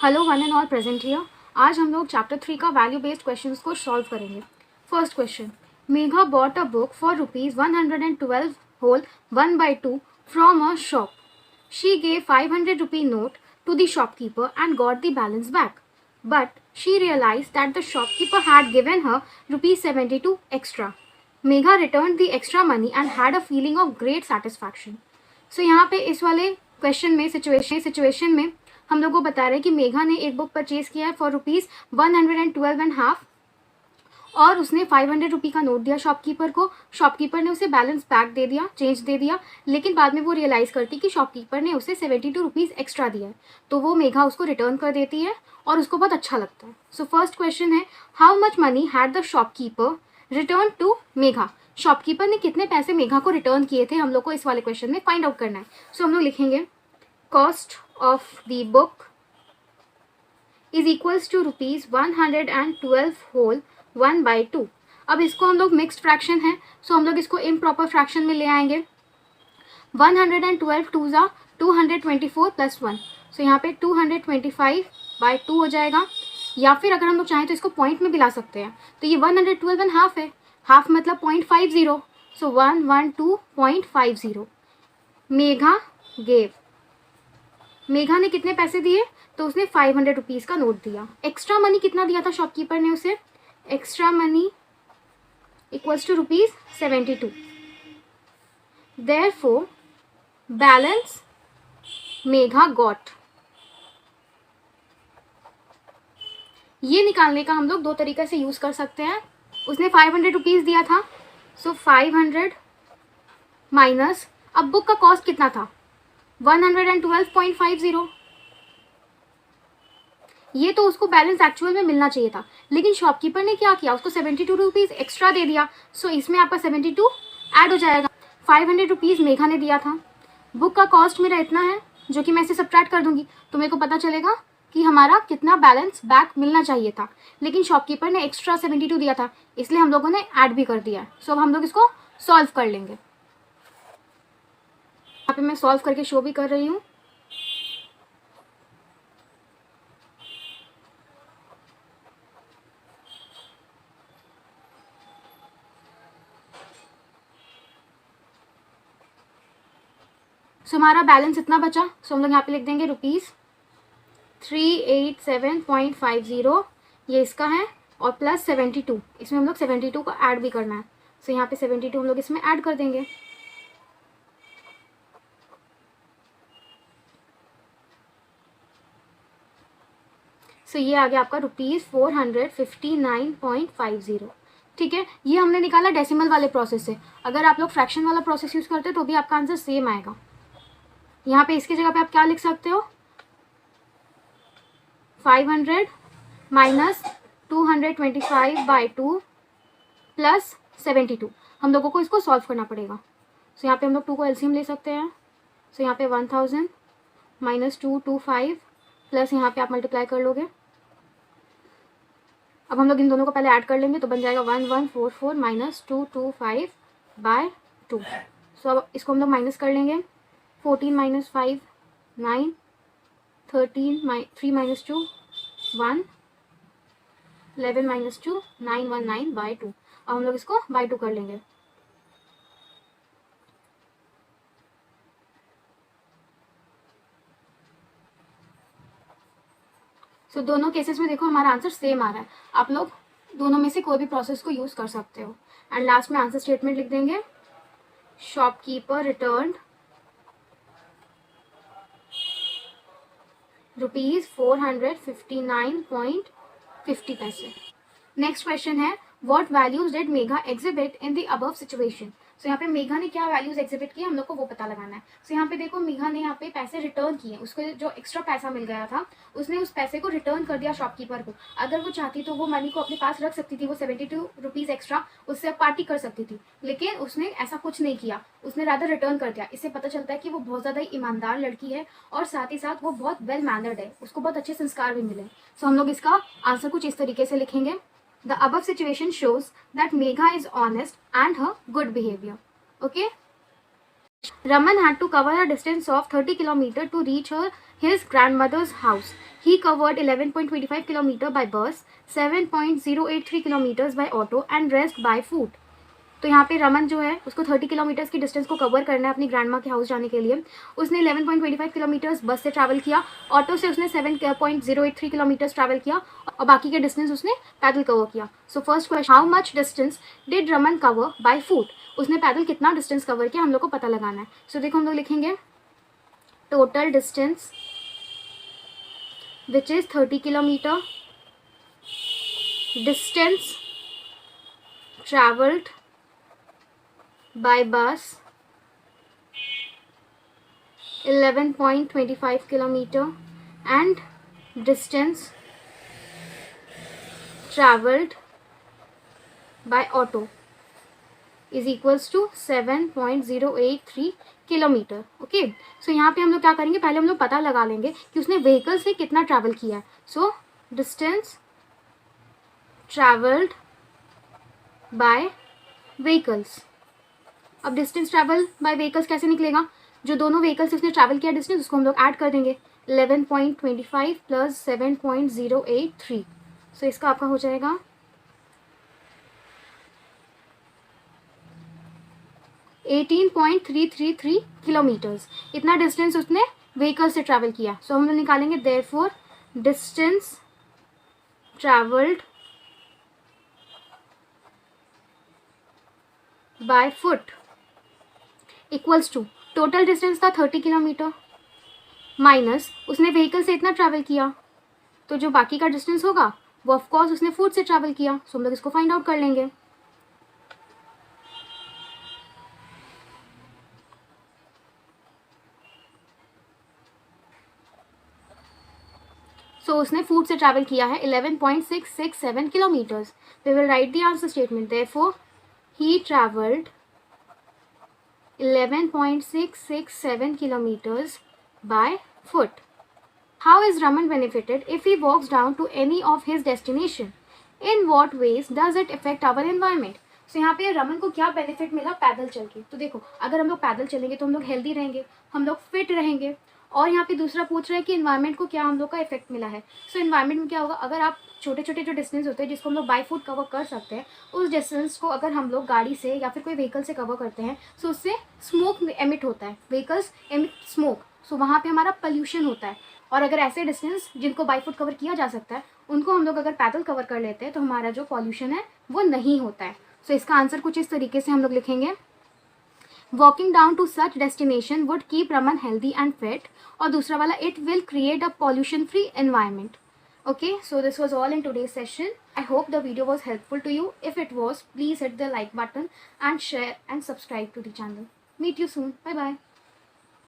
Hello one and all present here. आज हम लोग चैप्टर 3 का वैल्यू बेस्ड क्वेश्चंस को सॉल्व करेंगे। First question, Megha bought a book for ₹112 whole 1/2 from a shop. She gave 500 rupee note to the shopkeeper and got the balance back. But she realized that the shopkeeper had given her ₹72 extra. Megha returned the extra money and had a feeling of great satisfaction. So यहाँ पे इस वाले question में situation में हम लोग को बता रहे हैं कि मेघा ने एक बुक परचेज किया है फॉर ₹112.5 और उसने 500 रुपी का नोट दिया शॉपकीपर को। शॉपकीपर ने उसे बैलेंस बैक दे दिया, चेंज दे दिया, लेकिन बाद में वो रियलाइज़ करती कि शॉपकीपर ने उसे 72 रुपीज़ एक्स्ट्रा दिया है, तो वो मेघा उसको रिटर्न कर देती है और उसको बहुत अच्छा लगता है। सो फर्स्ट क्वेश्चन है, how much money had the shopkeeper return to Megha. Shopkeeper ने कितने पैसे मेघा को रिटर्न किए थे, हम लोग को इस वाले क्वेश्चन में फाइंड आउट करना है. सो हम लोग लिखेंगे cost of the book is equals to ₹112 whole 1/2. अब इसको हम लोग मिक्स्ड फ्रैक्शन है, सो हम लोग इसको इम्प्रॉपर फ्रैक्शन में ले आएंगे. 112 2 224 प्लस 1, सो यहाँ पे 225/2 हो जाएगा. या फिर अगर हम लोग चाहें तो इसको पॉइंट में भी ला सकते हैं. तो ये 112.5 है, हाफ मतलब 0.50, सो 112.50. मेघा गेव, मेघा ने कितने पैसे दिए, तो उसने 500 रुपीज़ का नोट दिया. एक्स्ट्रा मनी कितना दिया था शॉपकीपर ने उसे, extra money equals to ₹72. Therefore balance Megha got. ये निकालने का हम लोग दो तरीके से यूज कर सकते हैं. उसने 500 रुपीज़ दिया था, सो 500 माइनस, अब बुक का कॉस्ट कितना था 112.50. ये तो उसको बैलेंस एक्चुअल में मिलना चाहिए था, लेकिन शॉपकीपर ने क्या किया, उसको 72 रुपीज़ एक्स्ट्रा दे दिया. सो इसमें आपका 72 ऐड हो जाएगा. 500 रुपीज़ मेघा ने दिया था, बुक का कॉस्ट मेरा इतना है, जो कि मैं इसे सब्ट्रैक्ट कर दूंगी तो मेरे को पता चलेगा कि हमारा कितना बैलेंस बैक मिलना चाहिए था. लेकिन शॉपकीपर ने एक्स्ट्रा 72 दिया था, इसलिए हम लोगों ने ऐड भी कर दिया. सो अब हम लोग इसको सॉल्व कर लेंगे. यहाँ पे मैं सॉल्व करके शो भी कर रही हूँ. सो हमारा बैलेंस इतना बचा, सो हम लोग यहाँ पे लिख देंगे ₹387.50, ये इसका है, और प्लस 72, इसमें हम लोग 72 को ऐड भी करना है. सो यहाँ पे 72 हम लोग इसमें ऐड कर देंगे. सो ये आ गया आपका ₹459.50. ठीक है, ये हमने निकाला डेसिमल वाले प्रोसेस से. अगर आप लोग फ्रैक्शन वाला प्रोसेस यूज़ करते तो भी आपका आंसर सेम आएगा. यहाँ पे इसकी जगह पे आप क्या लिख सकते हो, 500 माइनस 225/2 प्लस 72. हम लोगों को इसको सॉल्व करना पड़ेगा. सो यहाँ पे हम लोग 2 को एलसीएम ले सकते हैं. सो यहाँ पे 1000 माइनस 225 प्लस यहाँ पे आप मल्टीप्लाई कर लोगे. अब हम लोग इन दोनों को पहले ऐड कर लेंगे, तो बन जाएगा 1144 माइनस 225/2. सो अब इसको हम लोग माइनस कर लेंगे. 14 माइनस 5 9, 13 3 माइनस 2 1, 11 माइनस 2 919/2. अब हम लोग इसको बाई 2 कर लेंगे. सो दोनों केसेस में देखो हमारा आंसर सेम आ रहा है. आप लोग दोनों में से कोई भी प्रोसेस को यूज़ कर सकते हो. एंड लास्ट में आंसर स्टेटमेंट लिख देंगे, शॉपकीपर रिटर्न ₹459.50. नेक्स्ट क्वेश्चन है, what values did Megha exhibit in the above situation. So यहाँ पे मेघा ने क्या वैल्यूज एग्जिबिट की, हम लोग को वो पता लगाना है. सो यहाँ पे देखो मेघा ने यहाँ पे पैसे रिटर्न किए, उसको जो एक्स्ट्रा पैसा मिल गया था उसने उस पैसे को रिटर्न कर दिया शॉपकीपर को. अगर वो चाहती तो वो मनी को अपने पास रख सकती थी, वो 72 रुपीज़ एक्स्ट्रा उससे पार्टी कर सकती थी, लेकिन उसने ऐसा कुछ नहीं किया, उसने रादर रिटर्न कर दिया. इससे पता चलता है कि वो बहुत ज़्यादा ईमानदार लड़की है और साथ ही साथ वो बहुत वेल मैनर्ड है, उसको बहुत अच्छे संस्कार भी मिले. सो हम लोग इसका आंसर कुछ इस तरीके से लिखेंगे, The above situation shows that Megha is honest and her good behavior. Okay. Raman had to cover a distance of 30 kilometers to reach his grandmother's house. He covered 11.25 kilometer by bus, 7.083 kilometers by auto and rest by foot. तो यहाँ पे रमन जो है उसको 30 kilometres की distance को cover करना है अपनी ग्रैंड माँ के हाउस जाने के लिए. उसने 11.25 किलोमीटर्स बस से ट्रैवल किया, ऑटो से उसने 7.083 किलोमीटर्स ट्रैवल किया और बाकी के डिस्टेंस उसने पैदल कवर किया. सो first question, how much distance did Raman cover by foot. उसने पैदल कितना डिस्टेंस कवर किया हम लोग को पता लगाना है. सो देखो हम लोग लिखेंगे total distance which is 30 kilometre, distance travelled by bus 11.25 kilometer and distance traveled by auto is equals to 7.083 kilometre. Okay, so यहाँ पे हम लोग क्या करेंगे, पहले हम लोग पता लगा लेंगे कि उसने व्हीकल से कितना ट्रैवल किया है. So distance travelled bye vehicles. अब डिस्टेंस ट्रैवल बाय व्हीकल्स कैसे निकलेगा, जो दोनों व्हीकल से उसने ट्रैवल किया डिस्टेंस उसको हम लोग ऐड कर देंगे. 11.25 प्लस 7.083. सो इसका आपका हो जाएगा 18.333 किलोमीटर्स. इतना डिस्टेंस उसने व्हीकल से ट्रैवल किया. सो हम लोग निकालेंगे therefore distance travelled by foot equals to total distance था 30 किलोमीटर माइनस उसने व्हीकल से इतना ट्रैवल किया, तो जो बाकी का डिस्टेंस होगा वो ऑफकोर्स उसने फुट से ट्रैवल किया. सो हम लोग इसको फाइंड आउट कर लेंगे. सो उसने फुट से ट्रैवल किया है 11.667 kilometres. We will write the answer statement. Therefore he traveled 11.667 kilometers by foot. How is Raman benefited if he walks down to any of his destination? In what ways does it affect our environment? So यहाँ पे रमन को क्या benefit मिला पैदल चल के. तो देखो अगर हम लोग पैदल चलेंगे तो हम लोग हेल्दी रहेंगे, हम लोग फिट रहेंगे. और यहाँ पे दूसरा पूछ रहा है कि इन्वायरमेंट को क्या हम लोग का इफेक्ट मिला है. सो इन्वायरमेंट में क्या होगा, अगर आप छोटे छोटे जो डिस्टेंस होते हैं जिसको हम लोग बाई फुट कवर कर सकते हैं, उस डिस्टेंस को अगर हम लोग गाड़ी से या फिर कोई व्हीकल से कवर करते हैं सो उससे स्मोक एमिट होता है. व्हीकल्स एमिट स्मोक, सो वहाँ पे हमारा पोल्यूशन होता है. और अगर ऐसे डिस्टेंस जिनको बाई फुट कवर किया जा सकता है उनको हम लोग अगर पैदल कवर कर लेते हैं तो हमारा जो पॉल्यूशन है वो नहीं होता है. सो इसका आंसर कुछ इस तरीके से हम लोग लिखेंगे. Walking down to such destination would keep Raman healthy and fit. और दूसरा वाला it will create a pollution free environment. Okay, so this was all in today's session. I hope the video was helpful to you. If it was, please hit the like button and share and subscribe to the channel. Meet you soon. Bye bye.